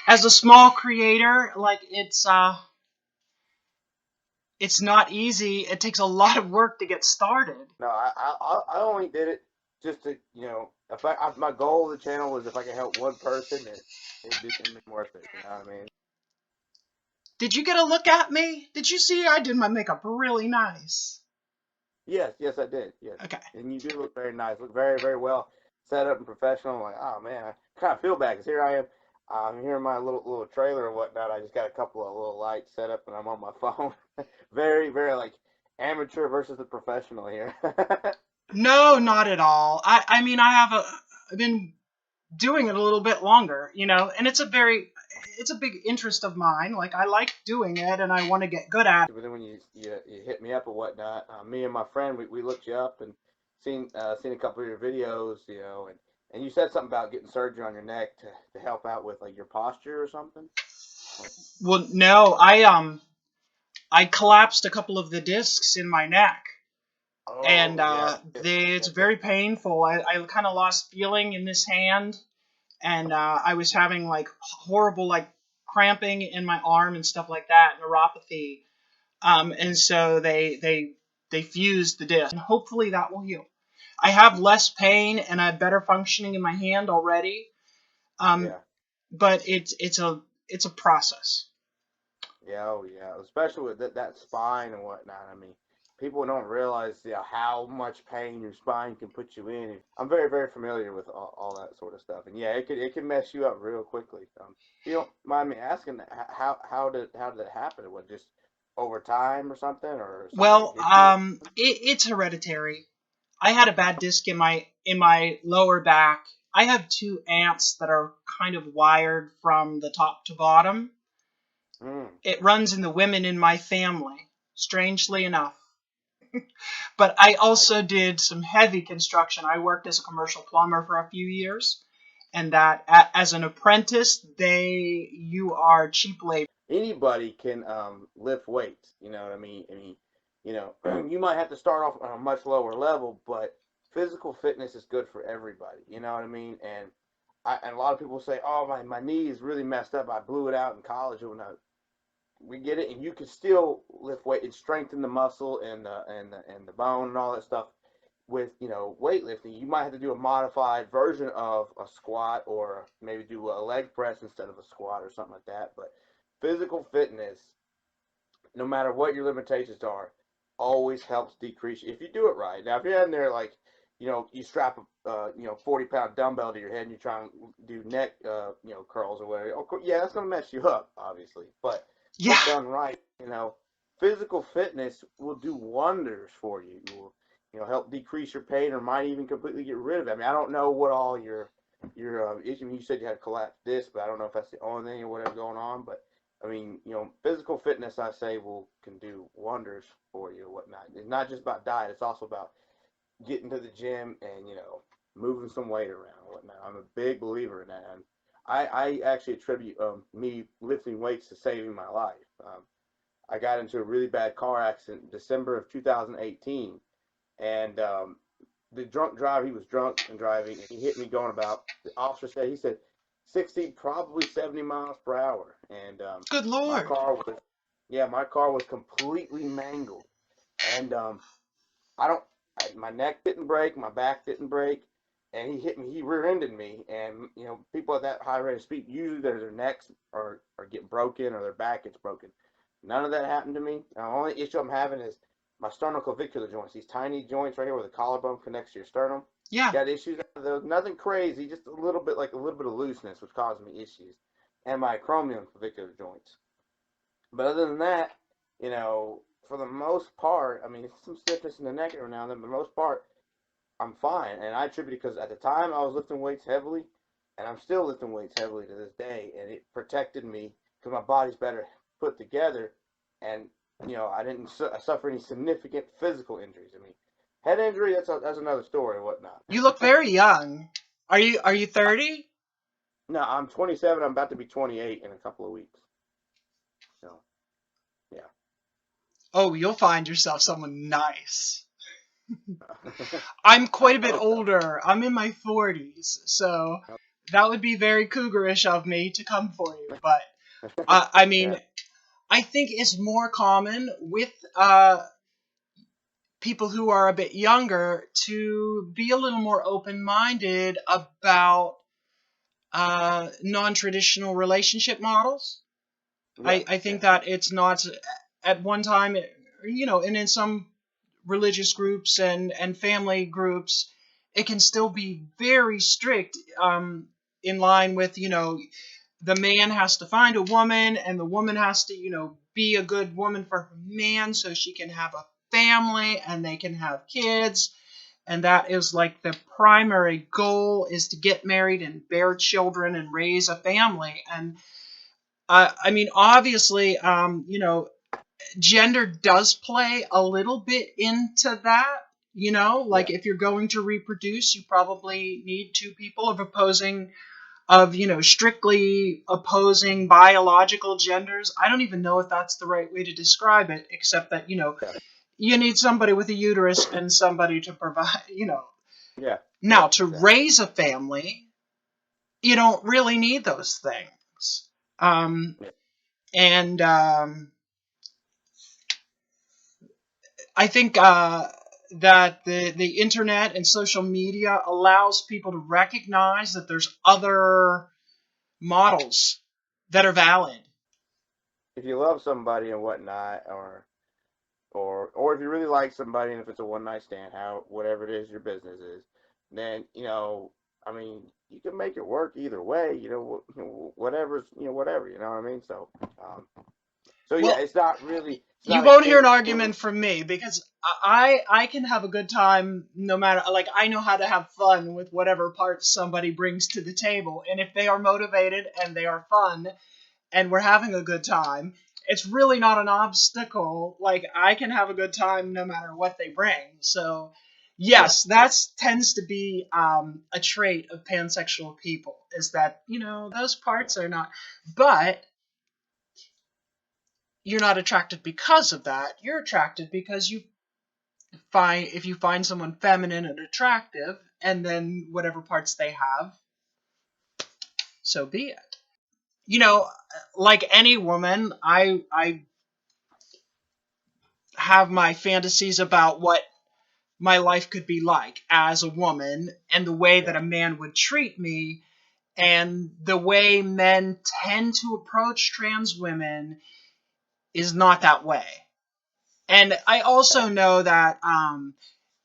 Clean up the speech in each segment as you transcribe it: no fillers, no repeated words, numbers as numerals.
As a small creator, like it's not easy. It takes a lot of work to get started. No, I only did it just to, if my goal of the channel was if I could help one person, it'd be worth it. You know what I mean? Did you get a look at me? Did you see I did my makeup really nice? Yes, yes, I did. Yes, Okay. and you do look very nice. Look very, very well set up and professional. I'm like, oh man, I kind of feel bad because here I am. I'm here in my little trailer and whatnot. I just got a couple of little lights set up, and I'm on my phone. Very, very like amateur versus the professional here. No, not at all. I mean I've been doing it a little bit longer, and it's a big interest of mine. Like I like doing it and I want to get good at it. But then when you hit me up or whatnot, me and my friend we looked you up and seen a couple of your videos, and you said something about getting surgery on your neck to help out with like your posture or something. Well, no, I collapsed a couple of the discs in my neck, and Oh yeah, it's yes, yes. very painful. I kind of lost feeling in this hand, and I was having like horrible like cramping in my arm and stuff like that, neuropathy. And so they fused the disc, and hopefully that will heal. I have less pain and a better functioning in my hand already. Um, Yeah, but it's a process. yeah, oh yeah. Especially with that spine and whatnot. I mean, people don't realize how much pain your spine can put you in. I'm very, very familiar with all that sort of stuff, and yeah, it can mess you up real quickly. If you don't mind me asking, how did that happen? Was it just over time or something, or somebody Well, hit you? it's hereditary. I had a bad disc in my lower back. I have two aunts that are kind of wired from the top to bottom. Mm. It runs in the women in my family, strangely enough. But I I also did some heavy construction. I worked as a commercial plumber for a few years, and that as an apprentice, you are cheap labor. Anybody can lift weights. You know what I mean? You might have to start off on a much lower level, but physical fitness is good for everybody. You know what I mean? And a lot of people say, "Oh, my knee is really messed up. I blew it out in college." Or no, we get it, and you can still lift weight and strengthen the muscle and the bone and all that stuff with weightlifting. You might have to do a modified version of a squat or maybe do a leg press instead of a squat or something like that. But physical fitness, no matter what your limitations are, always helps decrease if you do it right. Now, if you're in there like, you strap a 40-pound dumbbell to your head and you try and do neck curls or whatever, yeah, that's gonna mess you up, obviously. But Yeah, if done right, physical fitness will do wonders for you. It will, help decrease your pain or might even completely get rid of it. I mean, I don't know what all your issue. You said you had collapsed disc, but I don't know if that's the only thing or whatever going on. But I mean, physical fitness, I say, can do wonders for you and whatnot. It's not just about diet; it's also about getting to the gym and moving some weight around and whatnot. I'm a big believer in that. And I actually attribute me lifting weights to saving my life. I got into a really bad car accident in December of 2018, and the drunk driver, he was drunk and driving, and he hit me going about, the officer said, he said 60, probably 70 miles per hour. And good my lord. car was, yeah, my car was completely mangled. And I don't, my neck didn't break, my back didn't break, and he hit me, he rear-ended me. And, people at that high rate of speed, usually their necks are getting broken or their back gets broken. None of that happened to me. The only issue I'm having is my sternoclavicular joints, these tiny joints right here where the collarbone connects to your sternum. Yeah. Got issues. Nothing crazy, just a little bit of looseness, which caused me issues, and my acromion clavicular joints. But other than that, for the most part, I mean, some stiffness in the neck every now and then, but the most part, I'm fine. And I attribute it because at the time I was lifting weights heavily, and I'm still lifting weights heavily to this day, and it protected me because my body's better put together, and I didn't suffer any significant physical injuries. I mean, head injury, that's another story and whatnot. You look very young. Are you 30? No, I'm 27. I'm about to be 28 in a couple of weeks. So yeah. Oh, you'll find yourself someone nice. I I'm quite a bit hope so. older. I'm in my 40s, so that would be very cougarish of me to come for you. But I mean, Yeah, I think it's more common with people who are a bit younger to be a little more open minded about non traditional relationship models. yeah, I think yeah, that it's not at one time, and in some religious groups and family groups, it can still be very strict, in line with, the man has to find a woman and the woman has to, be a good woman for her man so she can have a family and they can have kids. And that is like the primary goal, is to get married and bear children and raise a family. And I mean, obviously, gender does play a little bit into that. Like yeah, if you're going to reproduce, you probably need two people of strictly opposing biological genders. I don't even know if that's the right way to describe it, except that yeah, you need somebody with a uterus and somebody to provide. yeah, yeah, Now, to exactly. raise a family, you don't really need those things. Um, Yeah, and I think that the internet and social media allows people to recognize that there's other models that are valid. if you love somebody and whatnot, or if you really like somebody, and if it's a one night stand, how whatever it is your business is, then I mean, you can make it work either way. Whatever's whatever. You know what I mean? So yeah, Well, it's not really it's you not a won't hear an kink. argument from me because I can have a good time no matter, like, I know how to have fun with whatever parts somebody brings to the table, and if they are motivated and they are fun and we're having a good time, it's really not an obstacle. Like, I can have a good time no matter what they bring. So Yeah, yes, yeah, that tends to be a trait of pansexual people, is that those yeah, parts are not, but you're not attracted because of that. You're attracted because if you find someone feminine and attractive, and then whatever parts they have, so be it. You know, like any woman, I have my fantasies about what my life could be like as a woman, and the way that yeah, a man would treat me, and the way men tend to approach trans women is not that way. And I yeah, also know that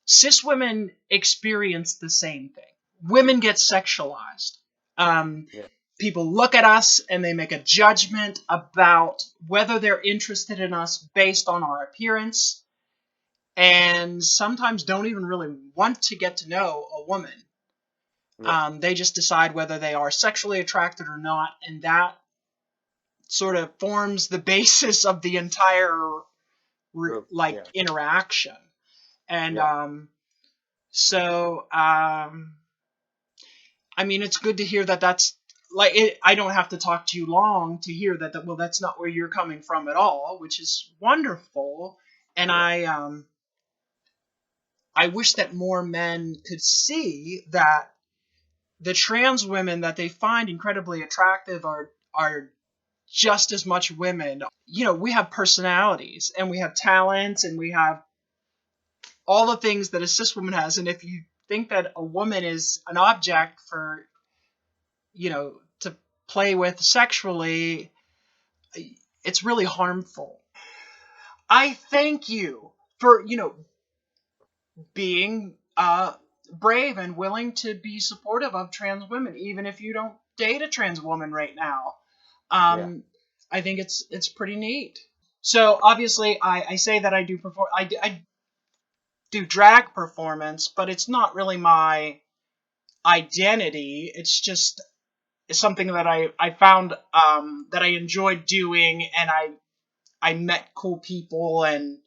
cis women experience the same thing. Women get sexualized. Um, yeah, People look at us and they make a judgment about whether they're interested in us based on our appearance, and sometimes don't even really want to get to know a woman. yeah. They just decide whether they are sexually attracted or not, and that sort of forms the basis of the entire Group. like Yeah, interaction. And yeah, so I mean, it's good to hear that that's like it. I don't have to talk to you long to hear that. Well, that's not where you're coming from at all, which is wonderful. And yeah, I wish that more men could see that the trans women that they find incredibly attractive are just as much women. We have personalities and we have talents and we have all the things that a cis woman has. And if you think that a woman is an object for, to play with sexually, it's really harmful. I thank you for, being brave and willing to be supportive of trans women, even if you don't date a trans woman right now. yeah, Um, I think it's pretty neat. So obviously, I say that I do perform. I do drag performance, but it's not really my identity. It's just something that I found that I enjoyed doing, and I met cool people, and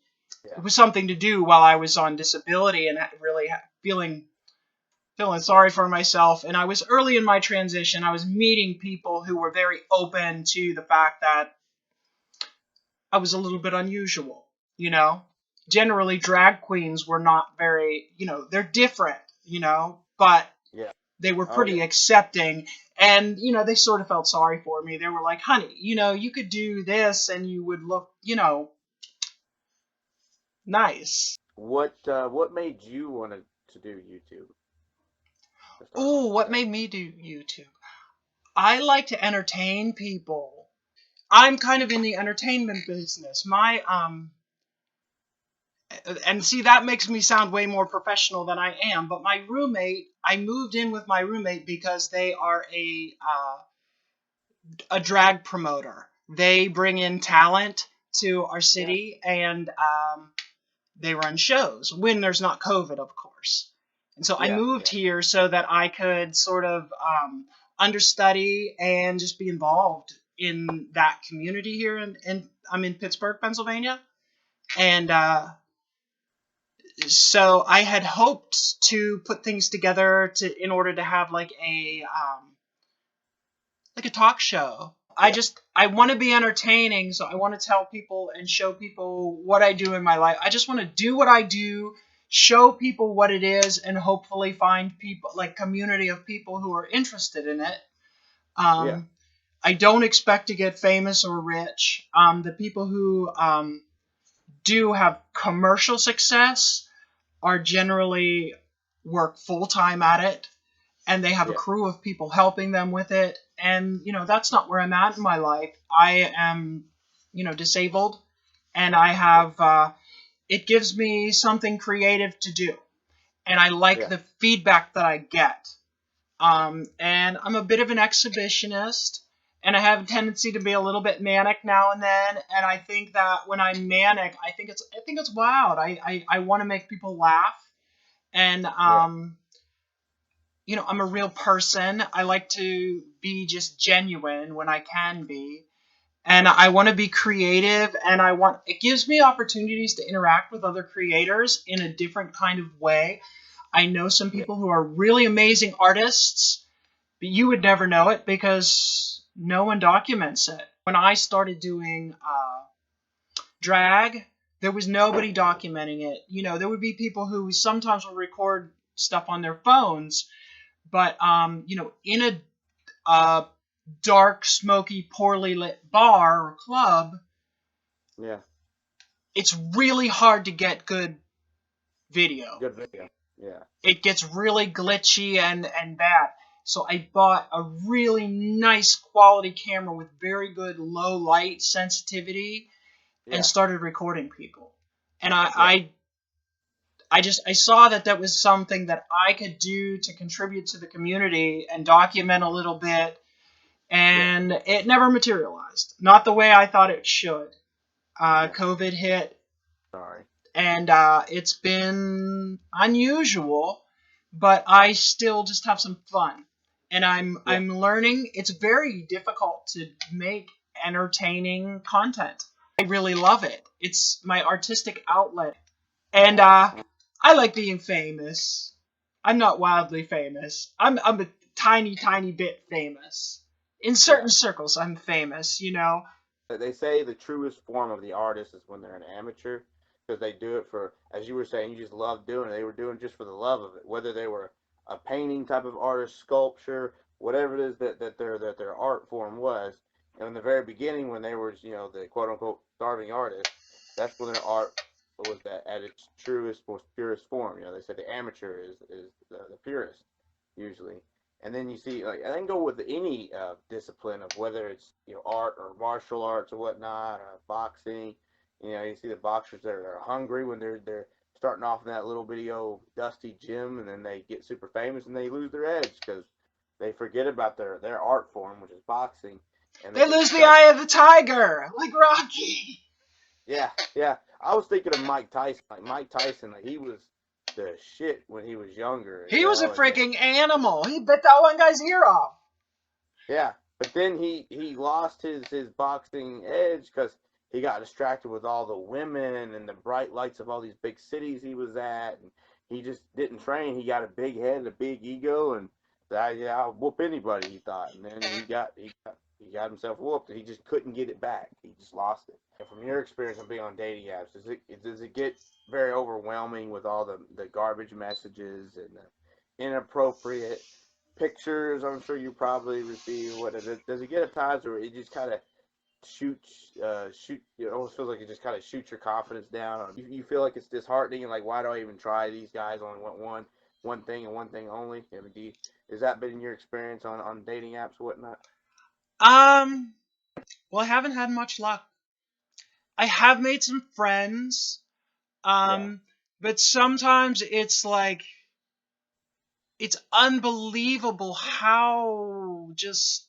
yeah, it was something to do while I was on disability, and really feeling sorry for myself. And I was early in my transition. I was meeting people who were very open to the fact that I was a little bit unusual. You know, generally drag queens were not very, they're different. But yeah, they were Oh pretty yeah. accepting. And, they sort of felt sorry for me. They were like, honey, you could do this and you would look, nice. What made you want to do YouTube to start off Ooh, with what that? made me do YouTube? I like to entertain people. I'm kind of in the entertainment business. And see, that makes me sound way more professional than I am. But my roommate, I moved in with my roommate because they are a drag promoter. They bring in talent to our Yeah. city, and they run shows when there's not COVID, of course. And so I Yeah. moved Yeah. here so that I could sort of understudy and just be involved in that community here. And I'm in Pittsburgh, Pennsylvania. And so I had hoped to put things together in order to have like a talk show. Yeah. I want to be entertaining, so I want to tell people and show people what I do in my life. I just want to do what I do, show people what it is, and hopefully find people like community of people who are interested in it. Yeah. Um, I don't expect to get famous or rich. The people who do have commercial success are generally work full time at it, and they have a Yeah. crew of people helping them with it. And that's not where I'm at in my life. I am disabled, and I Yeah. have it gives me something creative to do, and I like Yeah. the feedback that I get. And I'm a bit of an exhibitionist, and I have a tendency to be a little bit manic now and then. And I think that when I'm manic, I think it's wild. I want to make people laugh, and Yeah. I'm a real person. I like to be just genuine when I can be. And I want to be creative, and it gives me opportunities to interact with other creators in a different kind of way. I know some Yeah. people who are really amazing artists, but you would never know it because no one documents it. When I started doing drag, there was nobody documenting it. There would be people who sometimes will record stuff on their phones, but in a dark, smoky, poorly lit bar or club, Yeah. it's really hard to get good video. Good video. Yeah. It gets really glitchy and bad. So I bought a really nice quality camera with very good low light sensitivity and Yeah. started recording people. And Yeah. I saw that was something that I could do to contribute to the community and document a little bit, Yeah. and it never materialized. Not the way I thought it should. Yeah. COVID hit, Sorry. and it's been unusual, but I still just have some fun, and I'm Yeah. I'm learning. It's very difficult to make entertaining content. I really love it. It's my artistic outlet, and I like being famous. I'm not wildly famous. I'm a tiny bit famous. In Yeah. certain circles, I'm famous. They say the truest form of the artist is when they're an amateur because they do it for, as you were saying, you just love doing it. They were doing it just for the love of it, whether they were a painting type of artist, sculpture, whatever it is that their art form was. And in the very beginning, when they were the quote unquote starving artist, that's when their art was at its truest, most purest form. They say the amateur is the purest usually. And then you see, like, I think go with any discipline of whether it's art or martial arts or whatnot, or boxing. You see the boxers that are hungry when they're starting off in that little bitty old dusty gym, and then they get super famous and they lose their edge because they forget about their art form, which is boxing, and they They just lose the try. eye of the tiger, like Rocky. Yeah, yeah. I was thinking of Mike Tyson. Like Mike Tyson, like he was the shit when he was younger, He was a and then freaking animal. He bit that one guy's ear off. yeah, but then he lost his boxing edge because he got distracted with all the women and the bright lights of all these big cities he was at, and he just didn't train. He got a big head, a big ego, and yeah, I'll whoop anybody. He thought, and then he got himself whooped, and he just couldn't get it back. He just lost it. And from your experience of being on dating apps, does it get very overwhelming with all the garbage messages and the inappropriate pictures. I'm sure you probably receive. What does it get at times, or it just kind of shoot? It almost feels like it just kind of shoots your confidence down. You feel like it's disheartening, and like, why do I even try? These guys only want one thing and one thing only. I mean, has that been your experience on dating apps or whatnot? Um, well, I haven't had much luck. I have made some friends, Yeah. um, but sometimes it's like it's unbelievable how just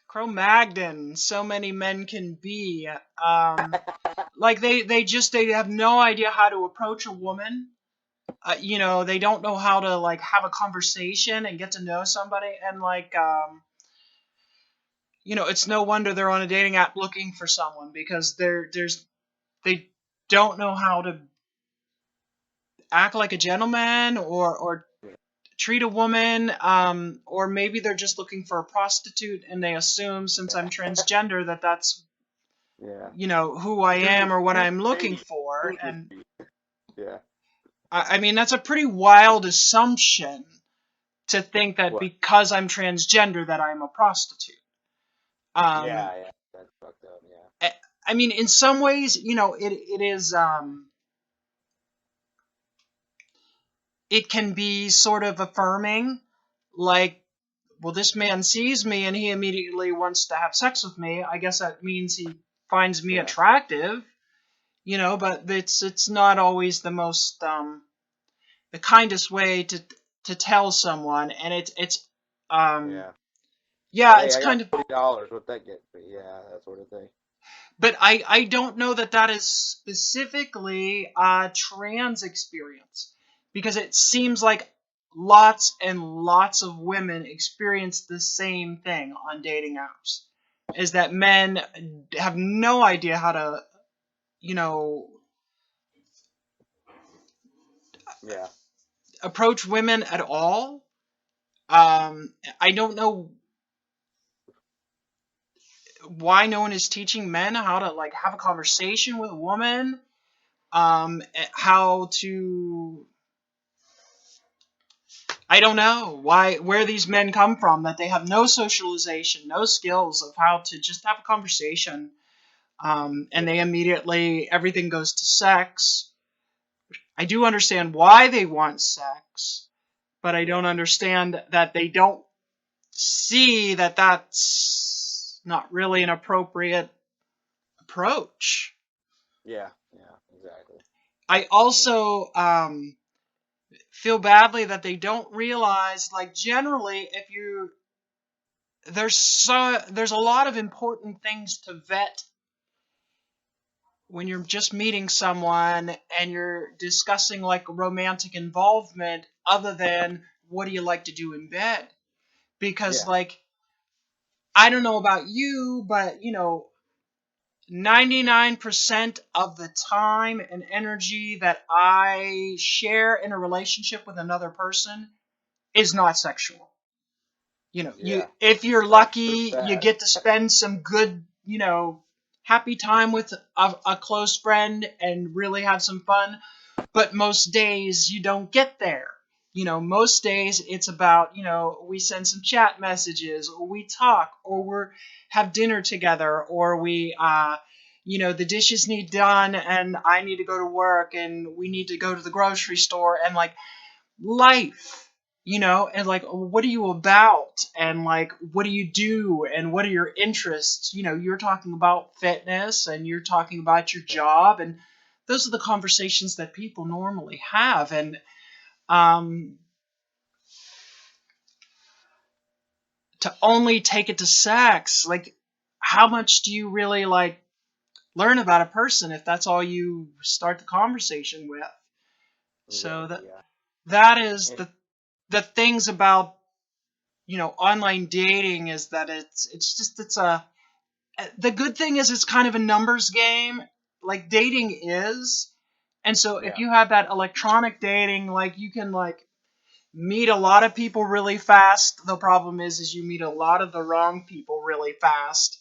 Cro-Magnon so many men can be. Like they have no idea how to approach a woman. They don't know how to like have a conversation and get to know somebody, and like it's no wonder they're on a dating app looking for someone because they don't know how to act like a gentleman or treat a woman, or maybe they're just looking for a prostitute and they assume since I'm transgender that that's Yeah. who I am or what I'm looking Usually, for. And usually, yeah. I mean that's a pretty wild assumption to think that What? because I'm transgender that I'm a prostitute. um Yeah, yeah. That's fucked up. Yeah. I, I mean in some ways it is it can be sort of affirming, like, well, this man sees me and he immediately wants to have sex with me. I guess that means he finds me Yeah. attractive, but it's not always the kindest way to tell someone, and it's um Yeah. Like, yeah, hey, it's I got kind of. $40. What that get me? Yeah, that sort of thing. But I don't know that is specifically a trans experience, because it seems like lots and lots of women experience the same thing on dating apps, is that men have no idea how to, you know, Yeah. approach women at all. I don't know why no one is teaching men how to like have a conversation with a woman, how to. I don't know where these men come from, that they have no socialization, no skills of how to just have a conversation, Yeah. and they immediately everything goes to sex. I do understand why they want sex, but I don't Yeah. understand that they don't see that that's not really an appropriate approach. Yeah. Yeah. Exactly. I Yeah. also feel badly that they don't realize, like, generally, if you there's a lot of important things to vet when you're just meeting someone and you're discussing like romantic involvement, other than what do you like to do in bed. Because, Yeah. like, I don't know about you, but 99% of the time and energy that I share in a relationship with another person is not sexual. You Yeah. if you're That's true. lucky, you That. get to spend some good, happy time with a close friend and really have some fun. But most days you don't get there. Most days it's about, we send some chat messages, or we talk, or we have dinner together, or we the dishes need done and I need to go to work and we need to go to the grocery store, and like life, and like what are you about, and like what do you do, and what are your interests. You're talking about fitness and you're talking about your Yeah. job, and those are the conversations that people normally have. And um, to only take it to sex, like, how much do you really like learn about a person if that's all you start the conversation with? So Exactly. that Yeah. that is And the things about online dating, is that it's a the good thing is it's kind of a numbers game, like dating is. And so if yeah. you have that electronic dating, like, you can like meet a lot of people really fast. The problem is you meet a lot of the wrong people really fast,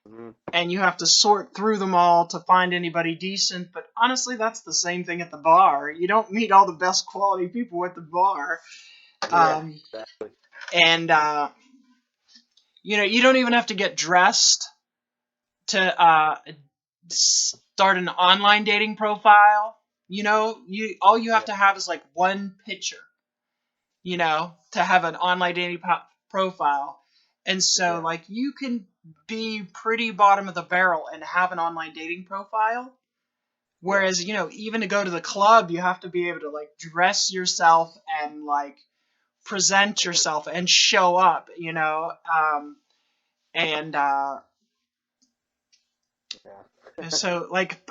Hmm. and you have to sort through them all to find anybody decent. But honestly, that's the same thing at the bar. You don't meet all the best quality people at the bar. Yeah. Um, Exactly. and you don't even have to get dressed to start an online dating profile. You all you have Yeah. to have is like one picture, to have an online dating profile. And so, Yeah. like, you can be pretty bottom of the barrel and have an online dating profile. Yeah. Whereas, even to go to the club, you have to be able to, like, dress yourself and, like, present yourself and show up, and Yeah. so, like,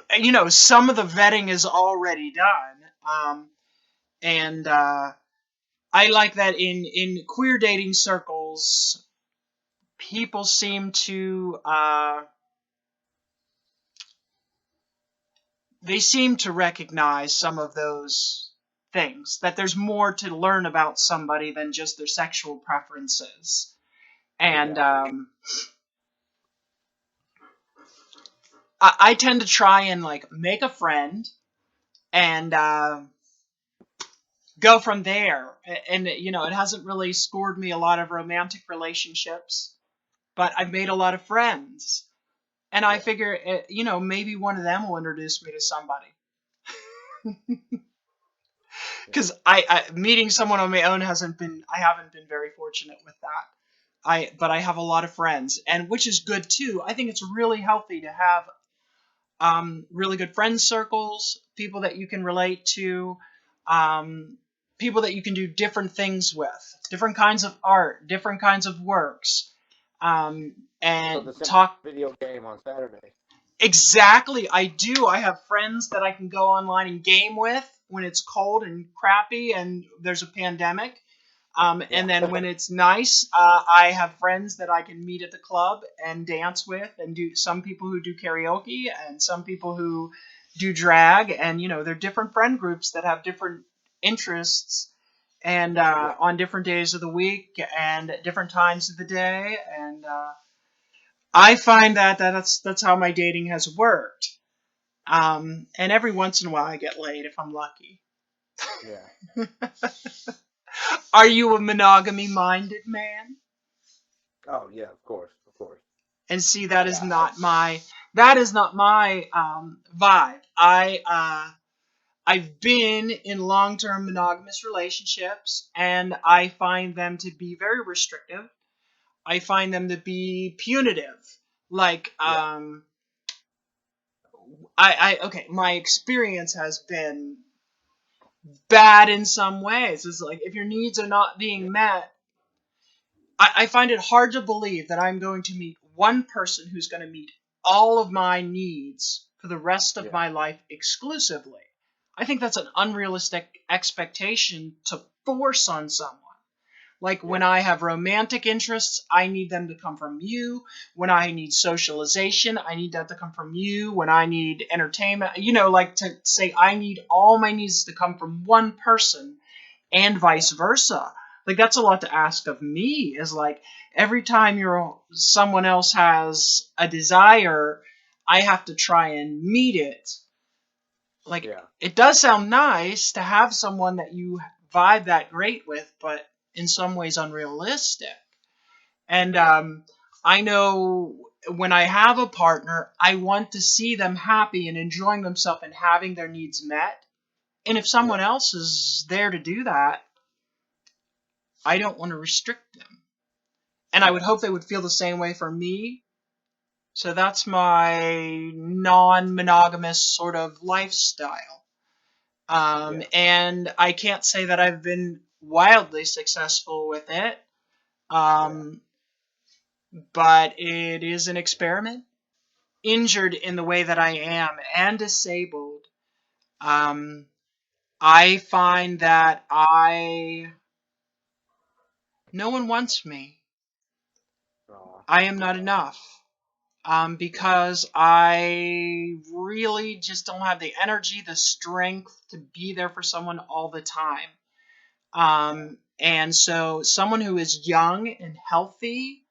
some of the vetting is already done. And I like that in queer dating circles, people seem to they seem to recognize some of those things, that there's more to learn about somebody than just their sexual preferences. And Yeah. I tend to try and, like, make a friend and go from there. And it hasn't really scored me a lot of romantic relationships, but I've made a lot of friends. And I Yeah. figure, maybe one of them will introduce me to somebody. Yeah. Because I meeting someone on my own I haven't been very fortunate with that. But I have a lot of friends, and which is good too. I think it's really healthy to have really good friend circles, people that you can relate to, um, people that you can do different things with, different kinds of art, different kinds of works, So and the simple talk. video game on Saturday. Exactly, I do. I have friends that I can go online and game with when it's cold and crappy and there's a pandemic. Yeah. And then when it's nice, I have friends that I can meet at the club and dance with, and do some people who do karaoke and some people who do drag, and they're different friend groups that have different interests, and Yeah. on different days of the week and at different times of the day, and I find that's how my dating has worked. And every once in a while I get laid if I'm lucky. Yeah. Are you a monogamy minded man? Oh yeah. Of course. Of course. And see, that is Yeah. I. not my vibe. I've been in long-term monogamous relationships, and I find them to be very restrictive. I find them to be punitive. Like, Yeah. okay, my experience has been bad in some ways. It's like, if your needs are not Yeah. being met, I find it hard to believe that I'm going to meet one person who's going to meet all of my needs for the rest of Yeah. my life exclusively. I think that's an unrealistic expectation to force on someone. Like, when Yeah. I have romantic interests, I need them to come from you. When I need socialization, I need that to come from you. When I need entertainment, like, to say I need all my needs to come from one person, and Yeah. vice versa. Like, that's a lot to ask of me. Is like, every time someone else has a desire, I have to try and meet it. Like, Yeah. it does sound nice to have someone that you vibe that great with, but in some ways unrealistic. And Yeah. I know when I have a partner, I want to see them happy and enjoying themselves and having their needs met. And if Yeah. someone else is there to do that, I don't want to restrict them. And I would Yeah. hope they would feel the same way for me. So that's my non monogamous sort of lifestyle. Yeah. And I can't say that I've been wildly successful with it. Yeah. Um, but it is an experiment. Injured in the way that I am and disabled, um, I find that no one wants me. Oh. I am not Yeah. enough. Yeah. Because I really just don't have the energy, the strength to be there for someone all the time. Yeah. And so someone who is young and healthy,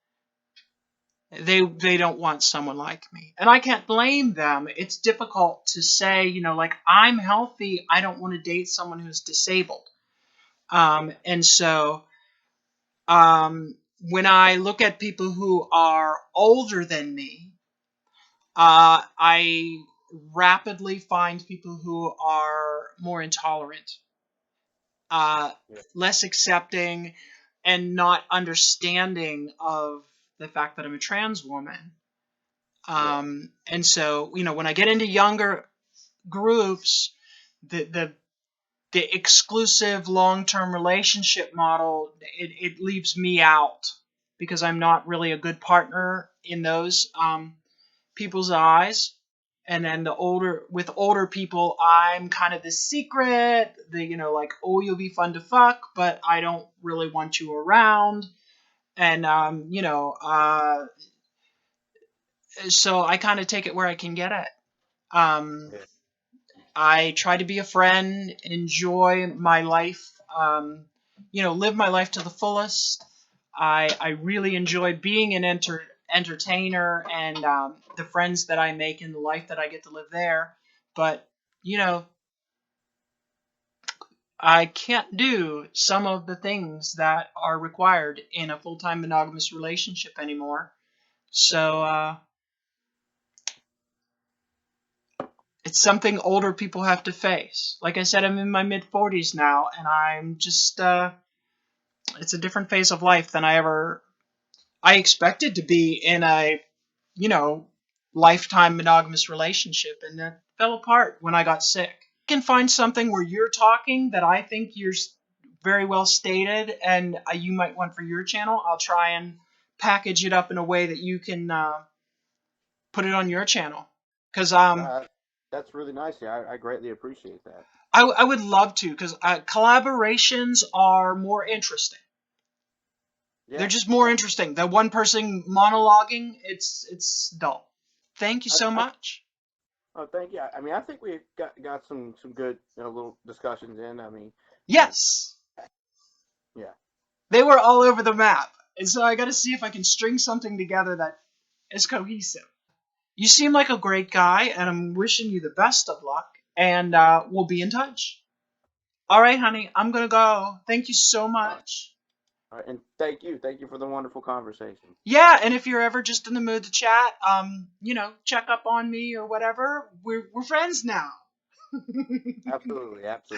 they don't want someone like me. And I can't blame them. It's difficult to say, like, I'm healthy, I don't want to date someone who's disabled. And so when I look at people who are older than me, I rapidly find people who are more intolerant, uh, Yeah. less accepting, and not understanding of the fact that I'm a trans woman. Yeah. And so, when I get into younger groups, the the the exclusive long-term relationship model, it leaves me out because I'm not really a good partner in those people's eyes. And then with older people, I'm kind of the secret, like, oh, you'll be fun to fuck, but I don't really want you around. And so I kind of take it where I can get it. um Yeah. I try to be a friend, enjoy my life, live my life to the fullest. I really enjoy being an entertainer, and the friends that I make and the life that I get to live there. But, you know, I can't do some of the things that are required in a full time monogamous relationship anymore. So it's something older people have to face. Like I said, I'm in my mid 40s now, and I'm just it's a different phase of life than I expected to be in a, you know, lifetime monogamous relationship, and that fell apart when I got sick. I can find something where you're talking that I think you're very well stated, and you might want for your channel. I'll try and package it up in a way that you can put it on your channel. Because That's really nice. Yeah, I greatly appreciate that. I would love to, because collaborations are more interesting. They're Yeah. just more Yeah. interesting. The one person monologuing, it's dull. Thank you so I much. oh, thank you. I mean, I think we got some good little discussions in. I mean, and Yes, yeah. they were all over the map. And so I got to see if I can string something together that is cohesive. You seem like a great guy, and I'm wishing you the best of luck. And we'll be in touch. All right, honey, I'm going to go. Thank you so All right. much. All right. And thank you for the wonderful conversation. Yeah, and if you're ever just in the mood to chat, check up on me or whatever. We're friends now. Absolutely, absolutely.